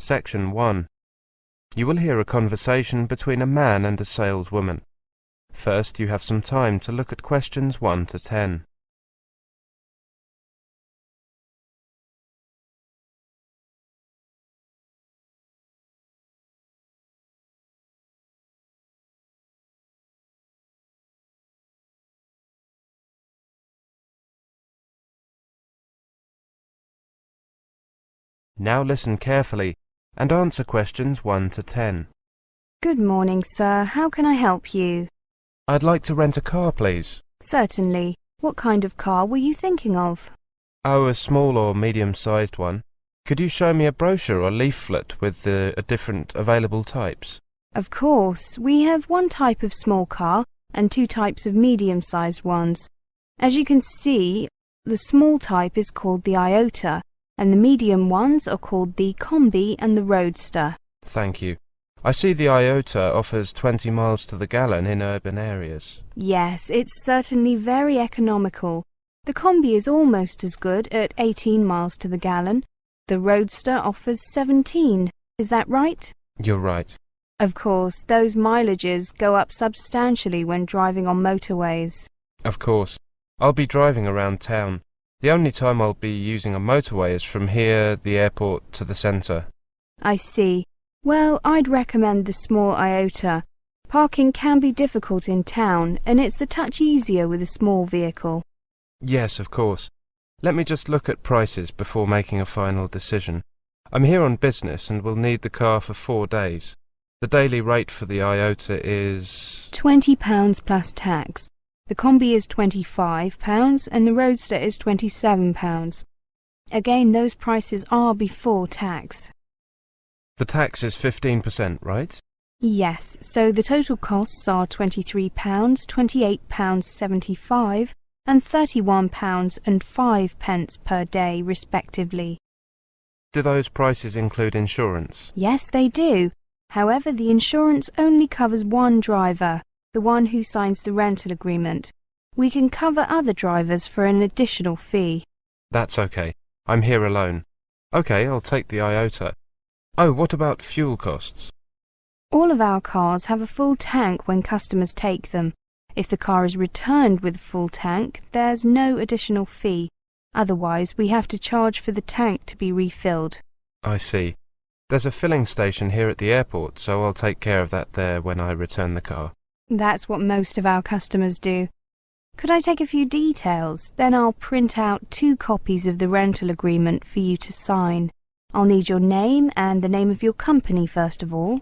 Section 1. You will hear a conversation between a man and a saleswoman. First, you have some time to look at questions 1 to 10. Now listen carefully and answer questions 1 to 10. Good morning, sir. How can I help you? I'd like to rent a car, please. Certainly. What kind of car were you thinking of? Oh, a small or medium-sized one. Could you show me a brochure or leaflet with the different available types? Of course. We have one type of small car and two types of medium-sized ones. As you can see, the small type is called the Iota, and the medium ones are called the Combi and the Roadster. Thank you. I see the Iota offers 20 miles to the gallon in urban areas. Yes, it's certainly very economical. The Combi is almost as good at 18 miles to the gallon. The Roadster offers 17. Is that right? You're right. Of course, those mileages go up substantially when driving on motorways. Of course. I'll be driving around town. The only time I'll be using a motorway is from here, the airport, to the centre. I see. Well, I'd recommend the small Iota. Parking can be difficult in town, and it's a touch easier with a small vehicle. Yes, of course. Let me just look at prices before making a final decision. I'm here on business and will need the car for 4 days. The daily rate for the Iota is £20 plus tax. The Combi is £25 and the Roadster is £27. Again, those prices are before tax. The tax is 15%, right? Yes, so the total costs are £23, £28.75 and £31.05 per day, respectively. Do those prices include insurance? Yes, they do. However, the insurance only covers one driver, the one who signs the rental agreement. We can cover other drivers for an additional fee. That's okay. I'm here alone. Okay, I'll take the Iota. Oh, what about fuel costs? All of our cars have a full tank when customers take them. If the car is returned with a full tank, there's no additional fee. Otherwise, we have to charge for the tank to be refilled. I see. There's a filling station here at the airport, so I'll take care of that there when I return the car. That's what most of our customers do. Could I take a few details? Then I'll print out 2 copies of the rental agreement for you to sign. I'll need your name and the name of your company first of all.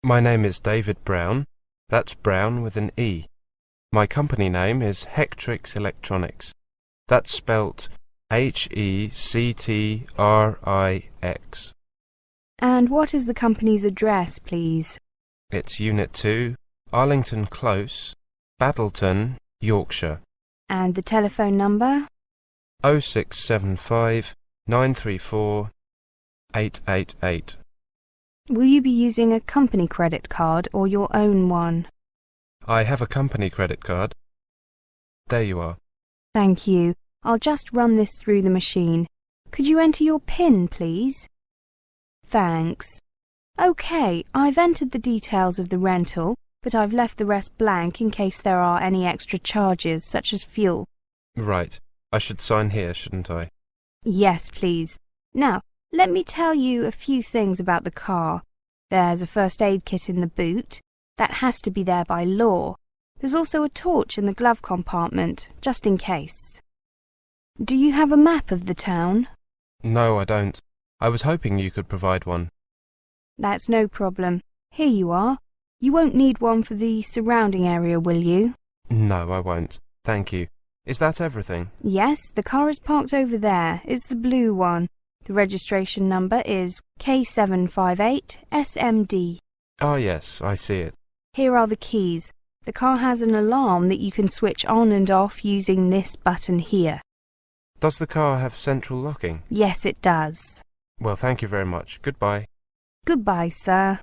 My name is David Brown. That's Brown with an E. My company name is Hectrix Electronics. That's spelt Hectrix. And what is the company's address, please? It's Unit 2, Arlington Close, Battleton, Yorkshire. And the telephone number? 0675 934 888. Will you be using a company credit card or your own one? I have a company credit card. There you are. Thank you. I'll just run this through the machine. Could you enter your PIN, please? Thanks. OK, I've entered the details of the rental, but I've left the rest blank in case there are any extra charges, such as fuel. Right. I should sign here, shouldn't I? Yes, please. Now, let me tell you a few things about the car. There's a first aid kit in the boot. That has to be there by law. There's also a torch in the glove compartment, just in case. Do you have a map of the town? No, I don't. I was hoping you could provide one. That's no problem. Here you are. You won't need one for the surrounding area, will you? No, I won't. Thank you. Is that everything? Yes, the car is parked over there. It's the blue one. The registration number is K758SMD. Ah, yes, I see it. Here are the keys. The car has an alarm that you can switch on and off using this button here. Does the car have central locking? Yes, it does. Well, thank you very much. Goodbye. Goodbye, sir.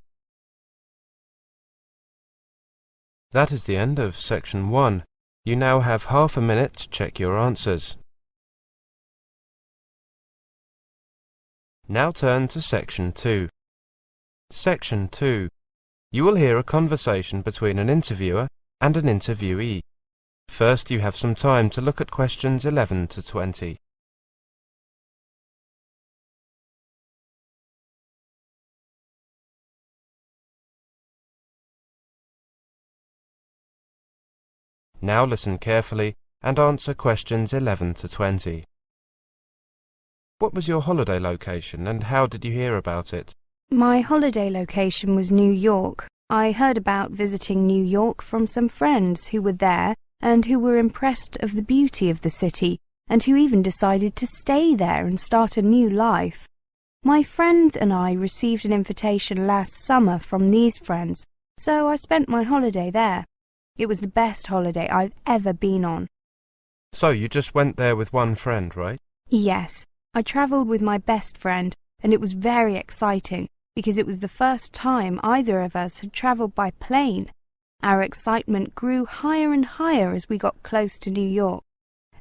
That is the end of Section 1. You now have half a minute to check your answers. Now turn to Section 2. Section 2. You will hear a conversation between an interviewer and an interviewee. First, you have some time to look at questions 11 to 20. Now listen carefully and answer questions 11 to 20. What was your holiday location and how did you hear about it? My holiday location was New York. I heard about visiting New York from some friends who were there and who were impressed of the beauty of the city and who even decided to stay there and start a new life. My friend and I received an invitation last summer from these friends, so I spent my holiday there. It was the best holiday I've ever been on. So you just went there with one friend, right? Yes, I travelled with my best friend and it was very exciting because it was the first time either of us had travelled by plane. Our excitement grew higher and higher as we got close to New York.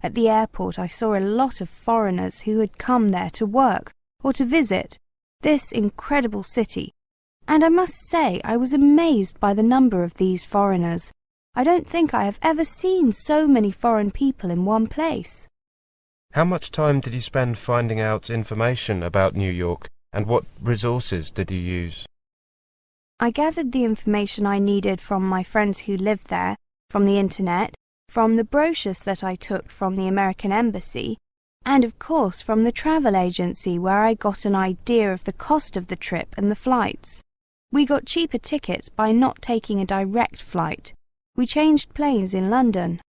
At the airport I saw a lot of foreigners who had come there to work or to visit this incredible city. And I must say I was amazed by the number of these foreigners. I don't think I have ever seen so many foreign people in one place. How much time did you spend finding out information about New York and what resources did you use? I gathered the information I needed from my friends who lived there, from the internet, from the brochures that I took from the American Embassy, and of course from the travel agency where I got an idea of the cost of the trip and the flights. We got cheaper tickets by not taking a direct flight. We changed planes in London.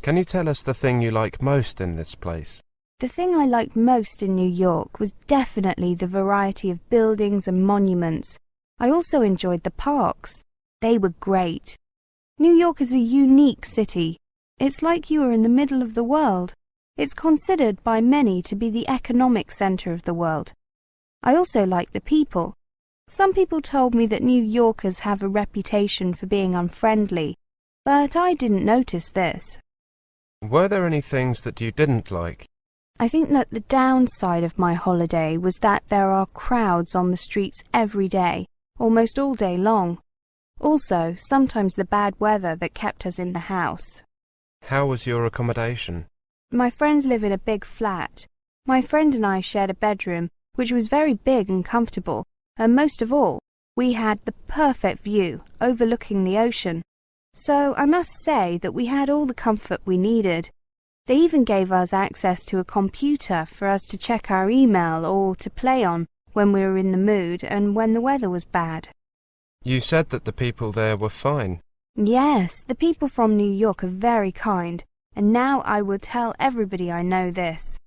Can you tell us the thing you like most in this place? The thing I liked most in New York was definitely the variety of buildings and monuments. I also enjoyed the parks. They were great. New York is a unique city. It's like you are in the middle of the world. It's considered by many to be the economic centre of the world. I also like the people. Some people told me that New Yorkers have a reputation for being unfriendly, but I didn't notice this. Were there any things that you didn't like? I think that the downside of my holiday was that there are crowds on the streets every day, almost all day long. Also, sometimes the bad weather that kept us in the house. How was your accommodation? My friends live in a big flat. My friend and I shared a bedroom, which was very big and comfortable, and most of all, we had the perfect view overlooking the ocean. So I must say that we had all the comfort we needed. They even gave us access to a computer for us to check our email or to play on when we were in the mood and when the weather was bad. You said that the people there were fine. Yes, the people from New York are very kind, and now I will tell everybody I know this.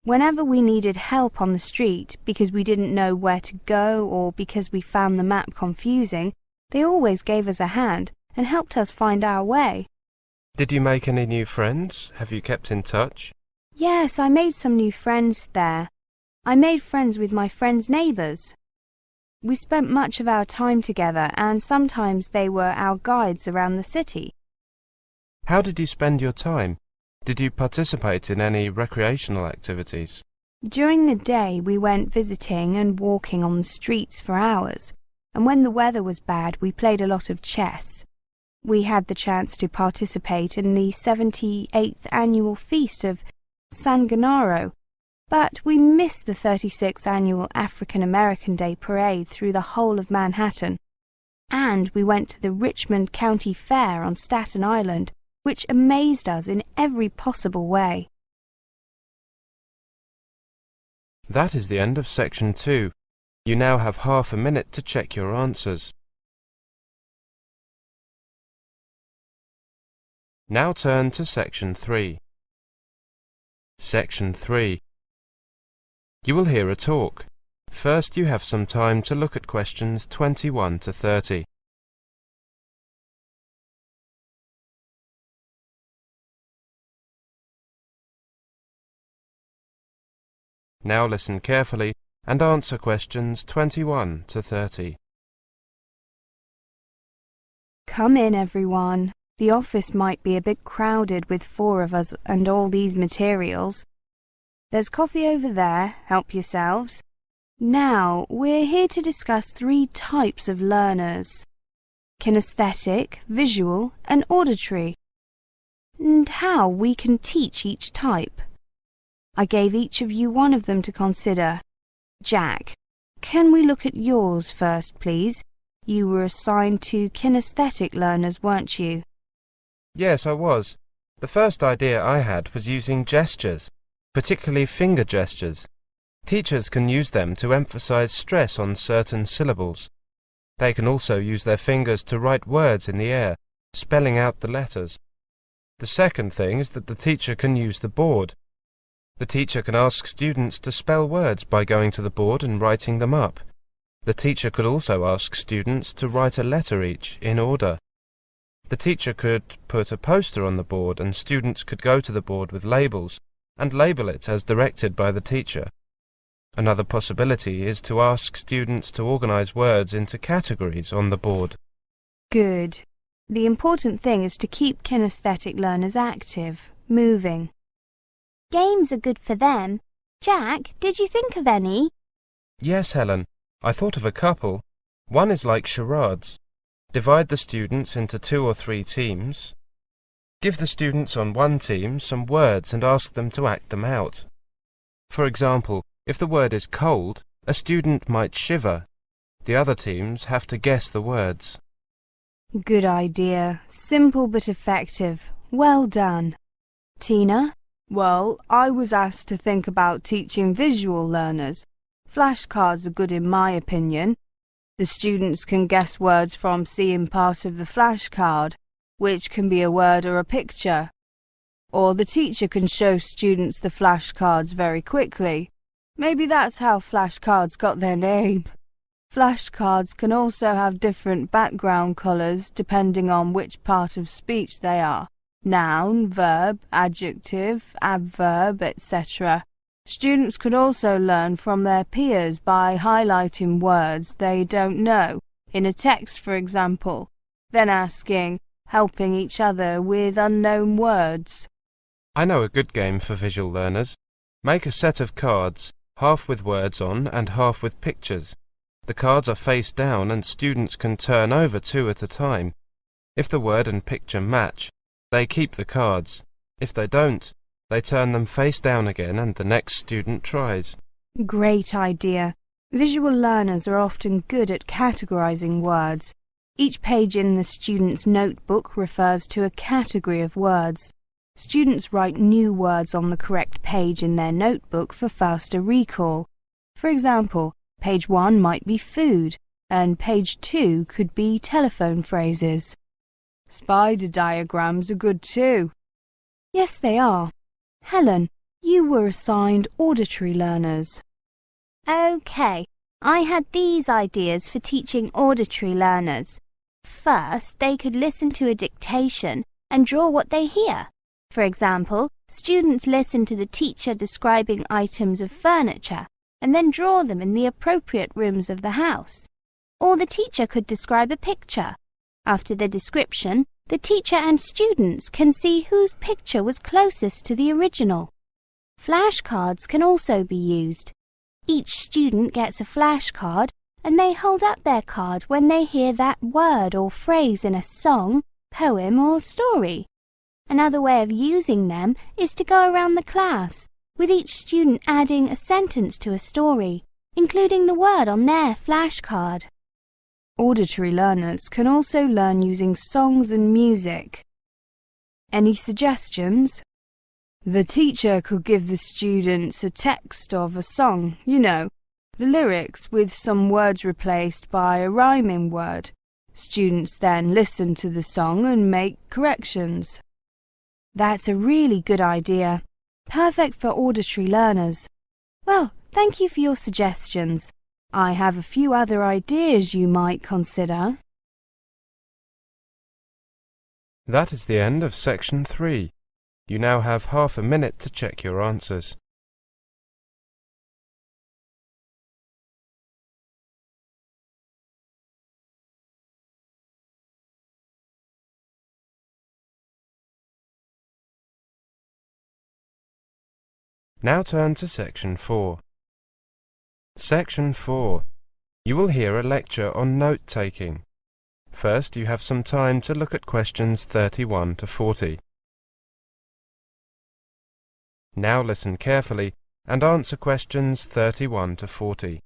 Whenever we needed help on the street because we didn't know where to go or because we found the map confusing, they always gave us a hand and helped us find our way. Did you make any new friends? Have you kept in touch? Yes, I made some new friends there. I made friends with my friends' neighbours. We spent much of our time together and sometimes they were our guides around the city. How did you spend your time? Did you participate in any recreational activities? During the day we went visiting and walking on the streets for hours, and when the weather was bad we played a lot of chess. We had the chance to participate in the 78th annual feast of San Gennaro, but we missed the 36th annual African American Day parade through the whole of Manhattan. And we went to the Richmond County Fair on Staten Island, which amazed us in every possible way. That is the end of section 2. You now have half a minute to check your answers. Now turn to section 3. Section 3. You will hear a talk. First, you have some time to look at questions 21 to 30. Now listen carefully and answer questions 21 to 30. Come in, everyone. The office might be a bit crowded with 4 of us and all these materials. There's coffee over there, help yourselves. Now, we're here to discuss 3 types of learners: kinesthetic, visual, and auditory, and how we can teach each type. I gave each of you one of them to consider. Jack, can we look at yours first, please? You were assigned to kinesthetic learners, weren't you? Yes, I was. The first idea I had was using gestures, particularly finger gestures. Teachers can use them to emphasize stress on certain syllables. They can also use their fingers to write words in the air, spelling out the letters. The second thing is that the teacher can use the board. The teacher can ask students to spell words by going to the board and writing them up. The teacher could also ask students to write a letter each, in order. The teacher could put a poster on the board and students could go to the board with labels and label it as directed by the teacher. Another possibility is to ask students to organize words into categories on the board. Good. The important thing is to keep kinesthetic learners active, moving. Games are good for them. Jack, did you think of any? Yes, Helen. I thought of a couple. One is like charades. Divide the students into 2 or 3 teams. Give the students on one team some words and ask them to act them out. For example, if the word is cold, a student might shiver. The other teams have to guess the words. Good idea. Simple but effective. Well done. Tina? Well, I was asked to think about teaching visual learners. Flashcards are good in my opinion. The students can guess words from seeing part of the flashcard, which can be a word or a picture. Or the teacher can show students the flashcards very quickly. Maybe that's how flashcards got their name. Flashcards can also have different background colours depending on which part of speech they are. Noun, verb, adjective, adverb, etc. Students could also learn from their peers by highlighting words they don't know, in a text for example, then helping each other with unknown words. I know a good game for visual learners. Make a set of cards, half with words on and half with pictures. The cards are face down and students can turn over 2 at a time. If the word and picture match, they keep the cards. If they don't, they turn them face down again and the next student tries. Great idea. Visual learners are often good at categorizing words. Each page in the student's notebook refers to a category of words. Students write new words on the correct page in their notebook for faster recall. For example, page 1 might be food, and page 2 could be telephone phrases. Spider diagrams are good too. Yes, they are. Helen, you were assigned auditory learners. OK, I had these ideas for teaching auditory learners. First, they could listen to a dictation and draw what they hear. For example, students listen to the teacher describing items of furniture and then draw them in the appropriate rooms of the house. Or the teacher could describe a picture. After the description, the teacher and students can see whose picture was closest to the original. Flashcards can also be used. Each student gets a flashcard and they hold up their card when they hear that word or phrase in a song, poem or story. Another way of using them is to go around the class, with each student adding a sentence to a story, including the word on their flashcard. Auditory learners can also learn using songs and music. Any suggestions? The teacher could give the students a text of a song, the lyrics with some words replaced by a rhyming word. Students then listen to the song and make corrections. That's a really good idea. Perfect for auditory learners. Well, thank you for your suggestions. I have a few other ideas you might consider. That is the end of section 3. You now have half a minute to check your answers. Now turn to section 4. Section 4. You will hear a lecture on note-taking. First, you have some time to look at questions 31 to 40. Now listen carefully and answer questions 31 to 40.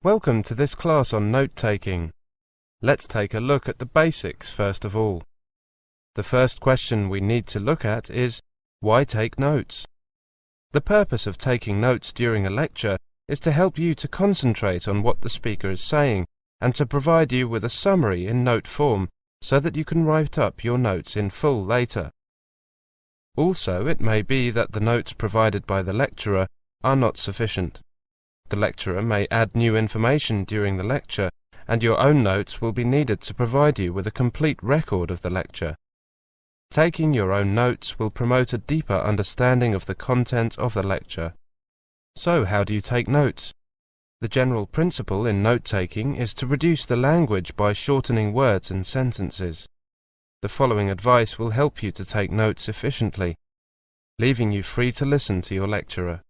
Welcome to this class on note-taking. Let's take a look at the basics first of all. The first question we need to look at is, why take notes? The purpose of taking notes during a lecture is to help you to concentrate on what the speaker is saying and to provide you with a summary in note form so that you can write up your notes in full later. Also, it may be that the notes provided by the lecturer are not sufficient. The lecturer may add new information during the lecture, and your own notes will be needed to provide you with a complete record of the lecture. Taking your own notes will promote a deeper understanding of the content of the lecture. So, how do you take notes? The general principle in note-taking is to reduce the language by shortening words and sentences. The following advice will help you to take notes efficiently, leaving you free to listen to your lecturer.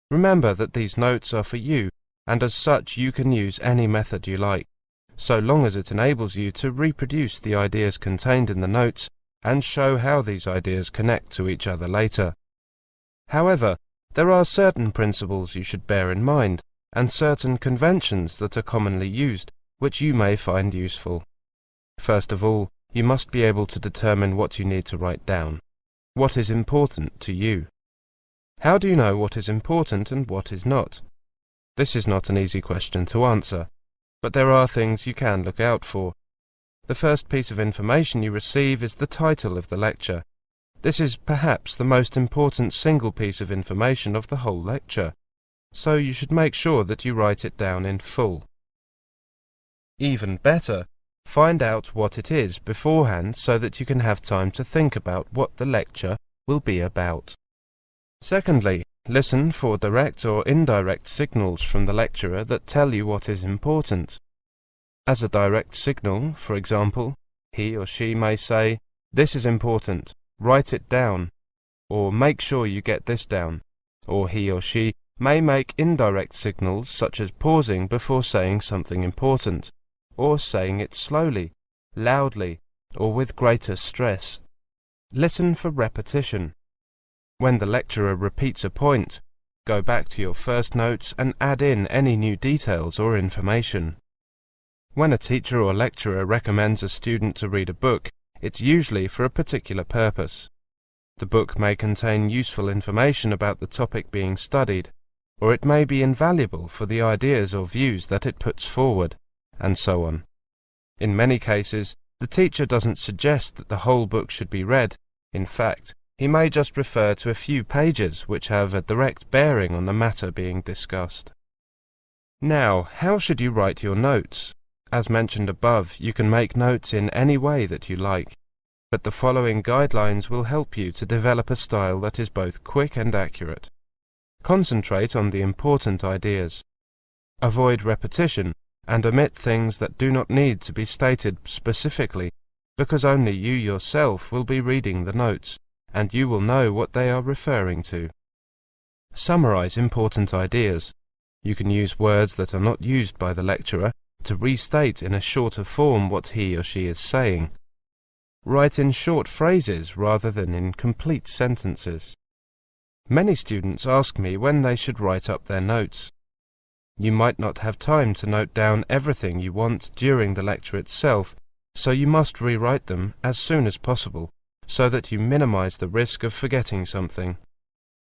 Remember that these notes are for you, and as such you can use any method you like, so long as it enables you to reproduce the ideas contained in the notes and show how these ideas connect to each other later. However, there are certain principles you should bear in mind, and certain conventions that are commonly used, which you may find useful. First of all, you must be able to determine what you need to write down. What is important to you? How do you know what is important and what is not? This is not an easy question to answer, but there are things you can look out for. The first piece of information you receive is the title of the lecture. This is perhaps the most important single piece of information of the whole lecture, so you should make sure that you write it down in full. Even better, find out what it is beforehand so that you can have time to think about what the lecture will be about. Secondly, listen for direct or indirect signals from the lecturer that tell you what is important. As a direct signal, for example, he or she may say, "This is important, write it down," or "Make sure you get this down," or he or she may make indirect signals such as pausing before saying something important, or saying it slowly, loudly, or with greater stress. Listen for repetition. When the lecturer repeats a point, go back to your first notes and add in any new details or information. When a teacher or lecturer recommends a student to read a book, it's usually for a particular purpose. The book may contain useful information about the topic being studied, or it may be invaluable for the ideas or views that it puts forward, and so on. In many cases, the teacher doesn't suggest that the whole book should be read. In fact, he may just refer to a few pages which have a direct bearing on the matter being discussed. Now, how should you write your notes? As mentioned above, you can make notes in any way that you like, but the following guidelines will help you to develop a style that is both quick and accurate. Concentrate on the important ideas. Avoid repetition and omit things that do not need to be stated specifically, because only you yourself will be reading the notes, and you will know what they are referring to. Summarize important ideas. You can use words that are not used by the lecturer to restate in a shorter form what he or she is saying. Write in short phrases rather than in complete sentences. Many students ask me when they should write up their notes. You might not have time to note down everything you want during the lecture itself, so you must rewrite them as soon as possible, so that you minimize the risk of forgetting something.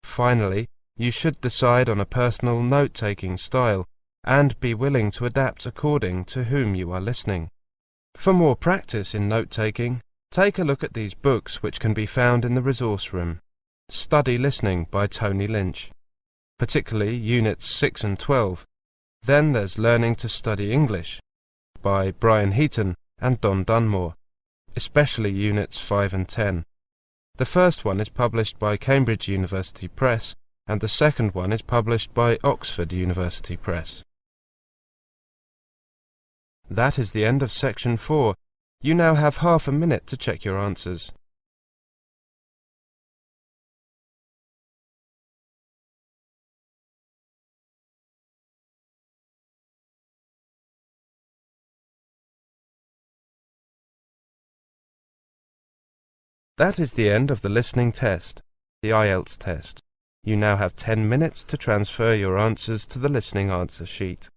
Finally, you should decide on a personal note-taking style, and be willing to adapt according to whom you are listening. For more practice in note-taking, take a look at these books which can be found in the resource room. Study Listening by Tony Lynch, particularly Units 6 and 12. Then there's Learning to Study English by Brian Heaton and Don Dunmore, especially Units 5 and 10. The first one is published by Cambridge University Press, and the second one is published by Oxford University Press. That is the end of Section 4. You now have half a minute to check your answers. That is the end of the listening test, the Ielts test. You now have 10 minutes to transfer your answers to the listening answer sheet.